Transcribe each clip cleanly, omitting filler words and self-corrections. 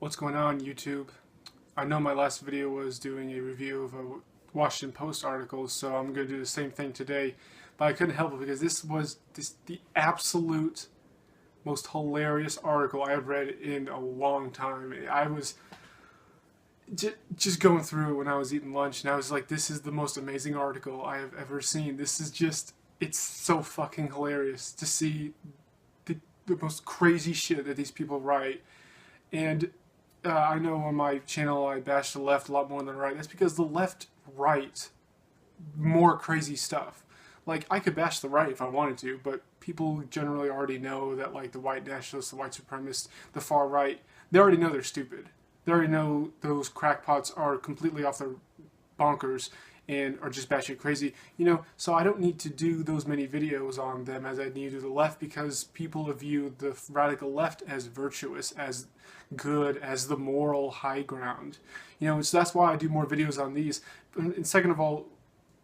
What's going on, YouTube? I know my last video was doing a review of a Washington Post article, so I'm going to do the same thing today. But I couldn't help it because this was the absolute most hilarious article I have read in a long time. I was just going through it when I was eating lunch, and I was like, this is the most amazing article I have ever seen. This is just, it's so fucking hilarious to see the most crazy shit that these people write. And I know on my channel I bash the left a lot more than the right. That's because the left write more crazy stuff. Like, I could bash the right if I wanted to, but people generally already know that, like, the white nationalists, the white supremacists, the far right, they already know they're stupid. They already know those crackpots are completely off their bonkers and are just batshit crazy, so I don't need to do those many videos on them as I need to do the left, because people have viewed the radical left as virtuous, as good, as the moral high ground. So that's why I do more videos on these. And second of all,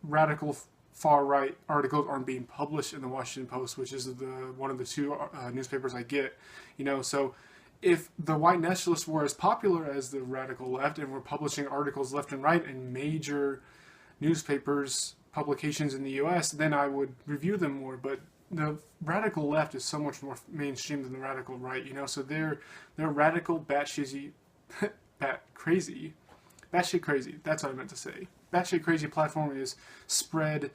radical far right articles aren't being published in the Washington Post, which is one of the two newspapers I get. So if the white nationalists were as popular as the radical left and were publishing articles left and right in major newspapers, publications in the US, then I would review them more. But the radical left is so much more mainstream than the radical right, so they're radical, batshit crazy. That's what I meant to say. Batshit crazy platform is spread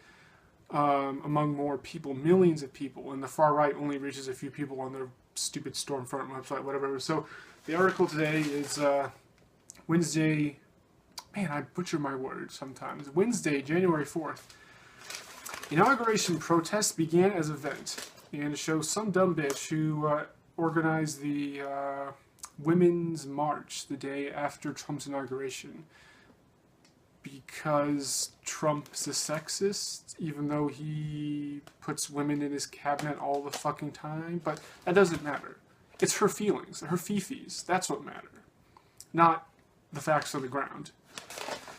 among more people, millions of people, and the far right only reaches a few people on their stupid Stormfront website, whatever. So the article today is Wednesday. Man, I butcher my words sometimes. Wednesday, January 4th. Inauguration protests began as an event, and it shows some dumb bitch who organized the Women's March the day after Trump's inauguration. Because Trump's a sexist, even though he puts women in his cabinet all the fucking time. But that doesn't matter. It's her feelings, her fifis. That's what matter. Not the facts on the ground.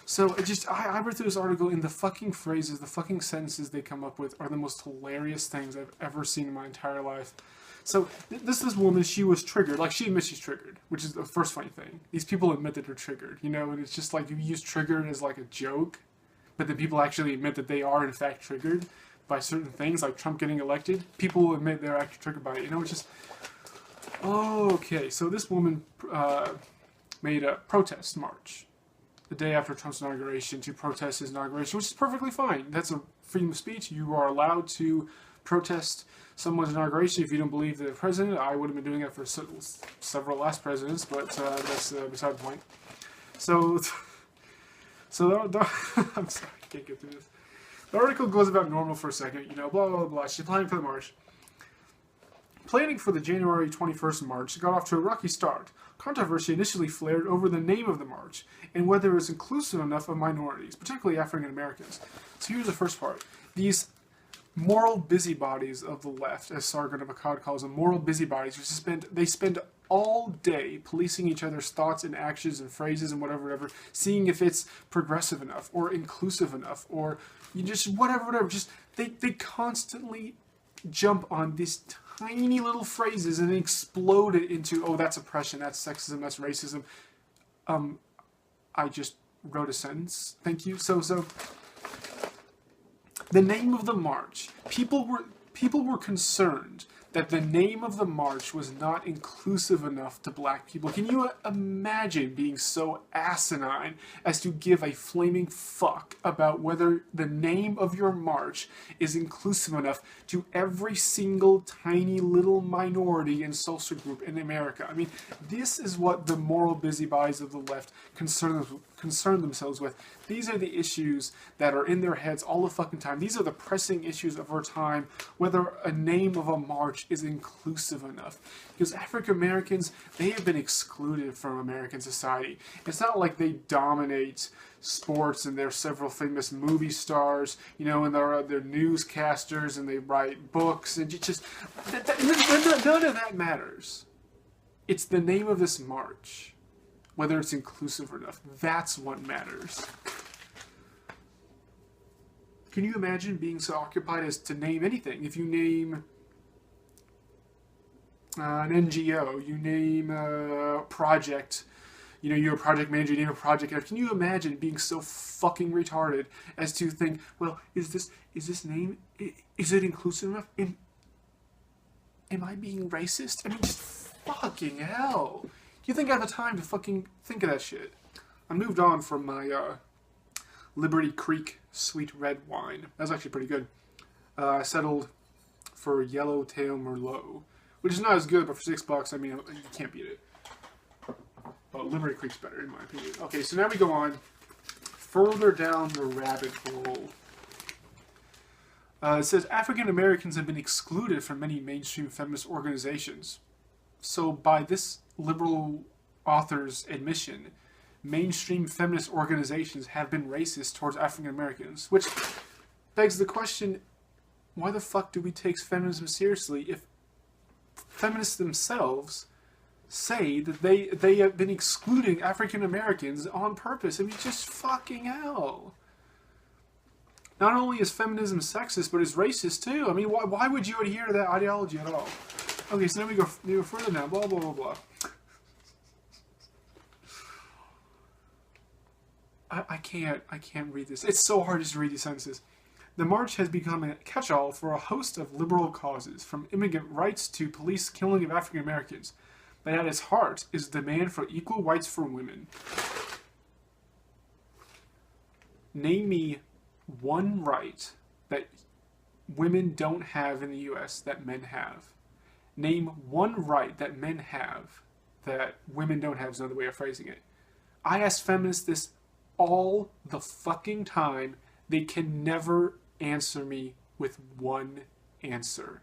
So I read through this article, and the fucking phrases, the fucking sentences they come up with are the most hilarious things I've ever seen in my entire life. So this woman, she was triggered. Like, she admits she's triggered, which is the first funny thing. These people admit that they're triggered, and it's just like you use triggered as like a joke, but then people actually admit that they are in fact triggered by certain things, like Trump getting elected. People admit they're actually triggered by it. It's just, okay. So this woman made a protest march the day after Trump's inauguration to protest his inauguration, which is perfectly fine. That's a freedom of speech. You are allowed to protest someone's inauguration if you don't believe the president. I would have been doing it for several last presidents, but that's beside the point. So I'm sorry, I can't get through this. The article goes about normal for a second, blah, blah, blah. She's planning for the march. Planning for the January 21st march got off to a rocky start. Controversy initially flared over the name of the march and whether it was inclusive enough of minorities, particularly African Americans. So here's the first part. These moral busybodies of the left, as Sargon of Akkad calls them, moral busybodies, they spend all day policing each other's thoughts and actions and phrases and whatever, seeing if it's progressive enough or inclusive enough or whatever. Just they constantly jump on these tiny little phrases and then explode it into, oh, that's oppression, that's sexism, that's racism. I just wrote a sentence. Thank you. So the name of the march. People were concerned that the name of the march was not inclusive enough to black people. Can you imagine being so asinine as to give a flaming fuck about whether the name of your march is inclusive enough to every single tiny little minority and social group in America? I mean, this is what the moral busybodies of the left concern themselves with. These are the issues that are in their heads all the fucking time. These are the pressing issues of our time, whether a name of a march is inclusive enough. Because African Americans, they have been excluded from American society. It's not like they dominate sports and they're several famous movie stars, and they're newscasters and they write books, and none of that matters. It's the name of this march, whether it's inclusive or enough. That's what matters. Can you imagine being so occupied as to name anything? If you name an NGO, you name a project, you know, you're a project manager, you name a project. Can you imagine being so fucking retarded as to think, well, is this name, is it inclusive enough? Am I being racist? I mean, just fucking hell. Do you think I have the time to fucking think of that shit? I moved on from my Liberty Creek sweet red wine. That was actually pretty good. I settled for Yellowtail Merlot, which is not as good, but for $6, I mean, you can't beat it. But Liberty Creek's better, in my opinion. Okay, so now we go on further down the rabbit hole. It says African Americans have been excluded from many mainstream feminist organizations. So by this liberal author's admission, mainstream feminist organizations have been racist towards African Americans, which begs the question, why the fuck do we take feminism seriously if feminists themselves say that they have been excluding African Americans on purpose? I mean, just fucking hell. Not only is feminism sexist, but it's racist too. I mean, why would you adhere to that ideology at all? Okay, so then we go further down, blah, blah, blah, blah. I can't read this. It's so hard just to read these sentences. The march has become a catch-all for a host of liberal causes, from immigrant rights to police killing of African Americans. But at its heart is the demand for equal rights for women. Name me one right that women don't have in the U.S. that men have. Name one right that men have that women don't have is another way of phrasing it. I ask feminists this all the fucking time. They can never answer me with one answer.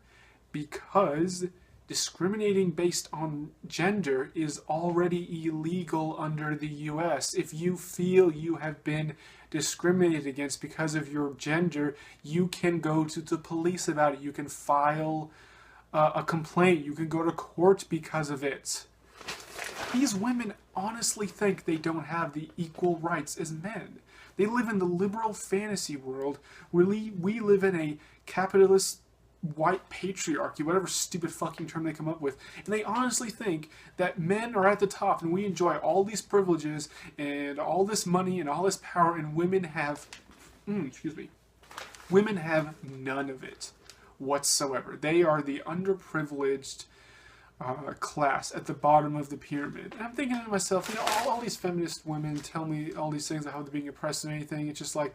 Because discriminating based on gender is already illegal under the U.S. If you feel you have been discriminated against because of your gender, you can go to the police about it. You can file a complaint. You can go to court because of it. These women honestly think they don't have the equal rights as men. They live in the liberal fantasy world where we live in a capitalist white patriarchy, whatever stupid fucking term they come up with, and they honestly think that men are at the top and we enjoy all these privileges and all this money and all this power, and women have women have none of it whatsoever. They are the underprivileged class at the bottom of the pyramid. And I'm thinking to myself, you know, all these feminist women tell me all these things about how they're being oppressed and anything. It's just like,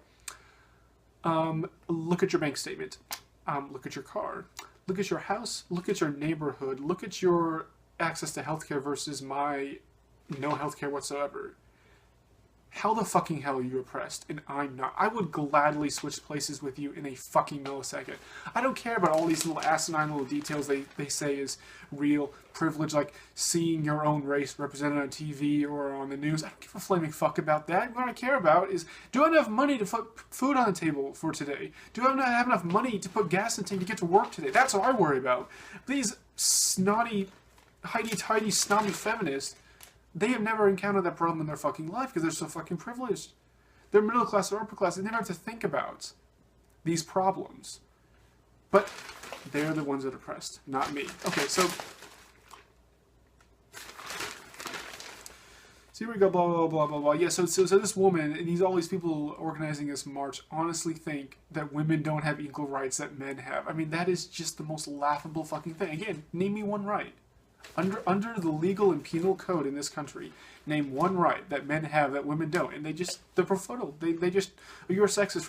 look at your bank statement. Look at your car. Look at your house. Look at your neighborhood. Look at your access to healthcare versus my no healthcare whatsoever. How the fucking hell are you oppressed and I'm not? I would gladly switch places with you in a fucking millisecond. I don't care about all these little asinine little details they say is real privilege, like seeing your own race represented on TV or on the news. I don't give a flaming fuck about that. What I care about is, do I have enough money to put food on the table for today? Do I have enough money to put gas in the tank to get to work today? That's what I worry about. These snotty, hidey-tidy, snobby feminists, they have never encountered that problem in their fucking life because they're so fucking privileged. They're middle class or upper class. They never have to think about these problems. But they're the ones that are oppressed, not me. Okay, so here we go, blah, blah, blah, blah, blah. Yeah, so this woman and all these people organizing this march honestly think that women don't have equal rights that men have. I mean, that is just the most laughable fucking thing. Again, name me one right. Under the legal and penal code in this country, name one right that men have that women don't, and they're befuddled. They just, you're sexist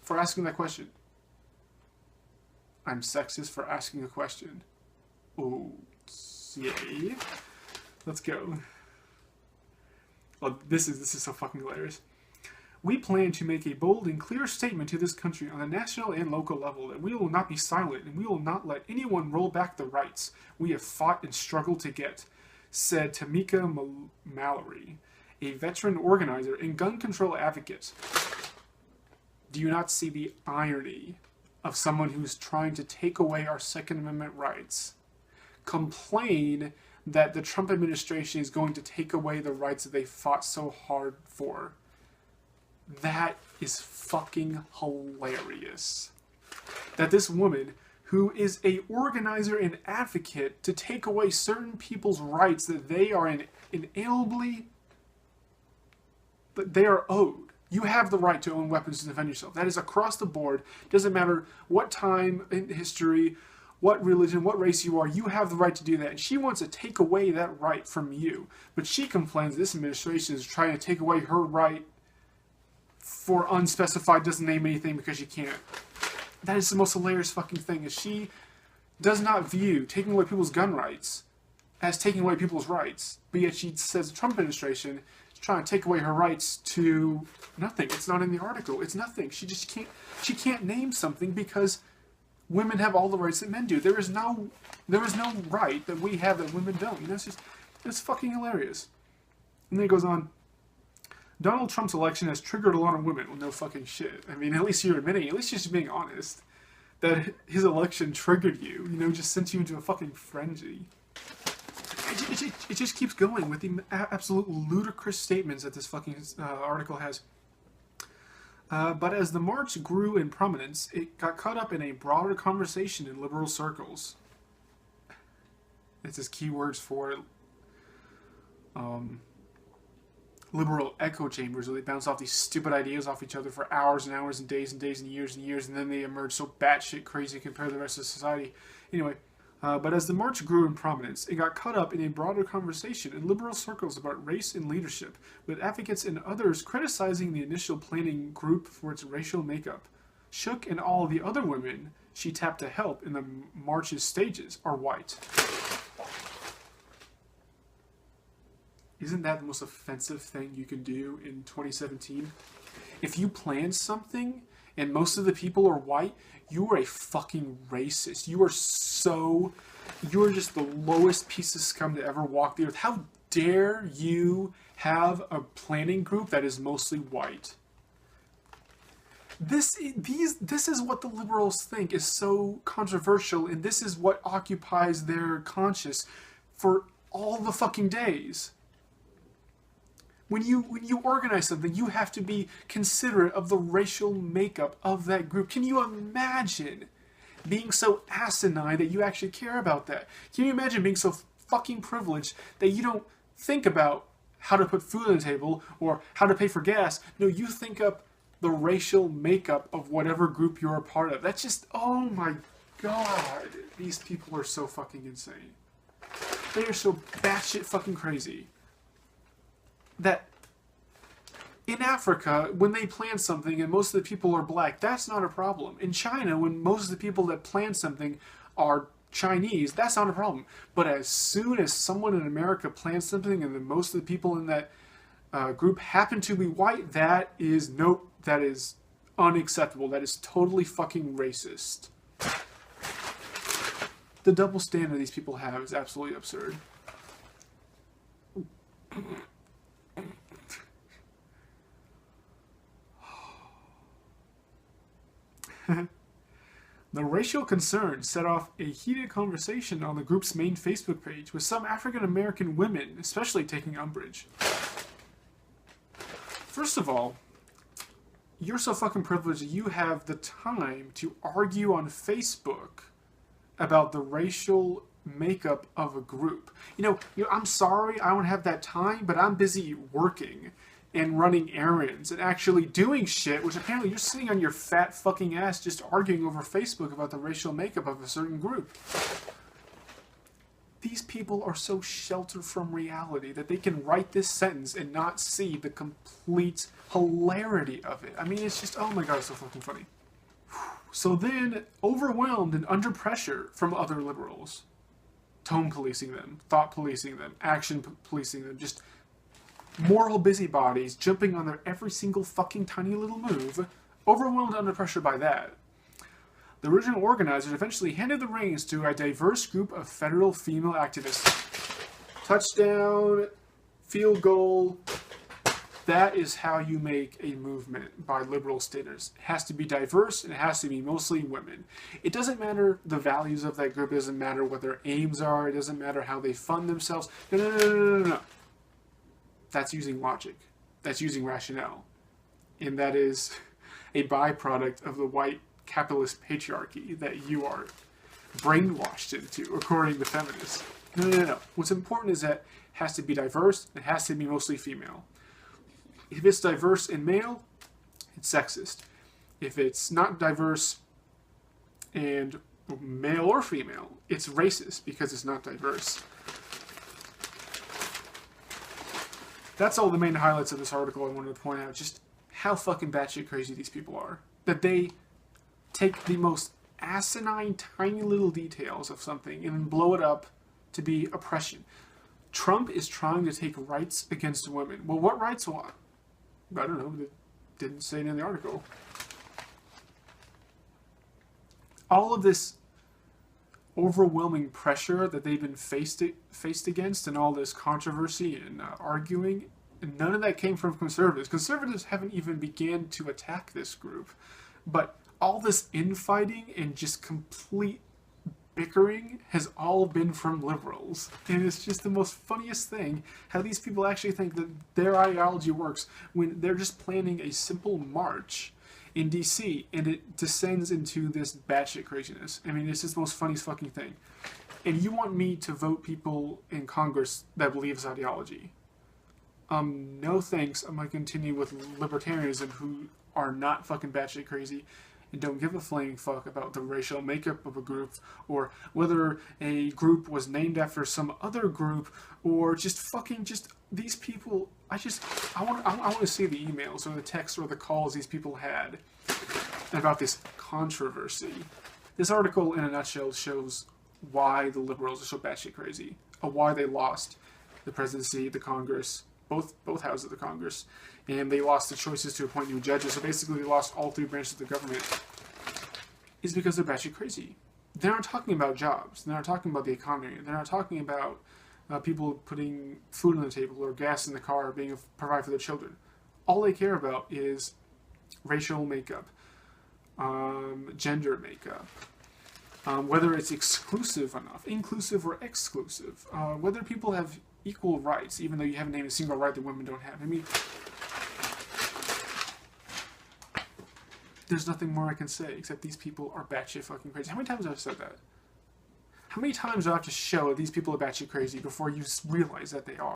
for asking that question. I'm sexist for asking a question. Okay, let's go. Well, this is so fucking hilarious. We plan to make a bold and clear statement to this country on a national and local level that we will not be silent and we will not let anyone roll back the rights we have fought and struggled to get, said Tamika Mallory, a veteran organizer and gun control advocate. Do you not see the irony of someone who's trying to take away our Second Amendment rights complain that the Trump administration is going to take away the rights that they fought so hard for? That is fucking hilarious. That this woman who is a organizer and advocate to take away certain people's rights that they are inalienably, that they are owed. You have the right to own weapons to defend yourself. That is across the board. Doesn't matter what time in history, what religion, what race you are, you have the right to do that. And she wants to take away that right from you. But she complains this administration is trying to take away her right for unspecified, doesn't name anything because she can't. That is the most hilarious fucking thing, is she does not view taking away people's gun rights as taking away people's rights. But yet she says the Trump administration is trying to take away her rights to nothing. It's not in the article. It's nothing. She just can't, she can't name something because women have all the rights that men do. There is no right that we have that women don't. You know, it's fucking hilarious. And then it goes on. Donald Trump's election has triggered a lot of women. Well, no fucking shit. I mean, at least you're admitting, at least you're just being honest, that his election triggered you. You know, just sent you into a fucking frenzy. It just keeps going with the absolute ludicrous statements that this fucking article has. But as the march grew in prominence, it got caught up in a broader conversation in liberal circles. It's his keywords for liberal echo chambers, where they bounce off these stupid ideas off each other for hours and hours and days and days and years, and then they emerge so batshit crazy compared to the rest of society. Anyway, but as the march grew in prominence, it got caught up in a broader conversation in liberal circles about race and leadership, with advocates and others criticizing the initial planning group for its racial makeup. Shook and all the other women she tapped to help in the march's stages are white. Isn't that the most offensive thing you can do in 2017? If you plan something and most of the people are white, you are a fucking racist. You're just the lowest piece of scum to ever walk the earth. How dare you have a planning group that is mostly white? This is what the liberals think is so controversial, and this is what occupies their conscience for all the fucking days. When you organize something, you have to be considerate of the racial makeup of that group. Can you imagine being so asinine that you actually care about that? Can you imagine being so fucking privileged that you don't think about how to put food on the table or how to pay for gas? No, you think up the racial makeup of whatever group you're a part of. That's just, oh my god. These people are so fucking insane. They are so batshit fucking crazy. That in Africa, when they plan something and most of the people are black, that's not a problem. In China, when most of the people that plan something are Chinese, that's not a problem. But as soon as someone in America plans something and then most of the people in that group happen to be white, that is unacceptable. That is totally fucking racist. The double standard these people have is absolutely absurd. The racial concern set off a heated conversation on the group's main Facebook page, with some African American women especially taking umbrage. First of all, you're so fucking privileged that you have the time to argue on Facebook about the racial makeup of a group. I'm sorry I don't have that time, but I'm busy working and running errands and actually doing shit, which apparently you're sitting on your fat fucking ass just arguing over Facebook about the racial makeup of a certain group. These people are so sheltered from reality that they can write this sentence and not see the complete hilarity of it. I mean, it's just, oh my god, it's so fucking funny. So then, overwhelmed and under pressure from other liberals, tone policing them, thought policing them, action policing them, just moral busybodies jumping on their every single fucking tiny little move, overwhelmed and under pressure by that, the original organizers eventually handed the reins to a diverse group of federal female activists. Touchdown, field goal. That is how you make a movement by liberal standards. It has to be diverse and it has to be mostly women. It doesn't matter the values of that group. It doesn't matter what their aims are. It doesn't matter how they fund themselves. No. That's using logic. That's using rationale. And that is a byproduct of the white capitalist patriarchy that you are brainwashed into, according to feminists. No. What's important is that it has to be diverse, it has to be mostly female. If it's diverse and male, it's sexist. If it's not diverse and male or female, it's racist because it's not diverse. That's all the main highlights of this article I wanted to point out. Just how fucking batshit crazy these people are. That they take the most asinine, tiny little details of something and then blow it up to be oppression. Trump is trying to take rights against women. Well, what rights? Well, I don't know. It didn't say it in the article. All of this overwhelming pressure that they've been faced against, and all this controversy and arguing, none of that came from conservatives. Conservatives haven't even began to attack this group, but all this infighting and just complete bickering has all been from liberals. And it's just the most funniest thing how these people actually think that their ideology works when they're just planning a simple march in DC and it descends into this batshit craziness. I mean, it's just the most funniest fucking thing. And you want me to vote people in Congress that believe this ideology? No thanks. I'm gonna continue with libertarianism who are not fucking batshit crazy and don't give a flaming fuck about the racial makeup of a group or whether a group was named after some other group or just fucking just these people. I want to see the emails or the texts or the calls these people had about this controversy. This article in a nutshell shows why the liberals are so batshit crazy, or why they lost the presidency, the Congress, both houses of the Congress, and they lost the choices to appoint new judges. So basically, they lost all three branches of the government. Is because they're batshit crazy. They're not talking about jobs. They're not talking about the economy. They're not talking about people putting food on the table or gas in the car, being provide for their children. All they care about is racial makeup, gender makeup, whether it's exclusive enough, inclusive or exclusive, whether people have equal rights, even though you haven't named a single right that women don't have. I mean, there's nothing more I can say except these people are batshit fucking crazy. How many times have I said that? How many times do I have to show that these people are batshit crazy before you realize that they are?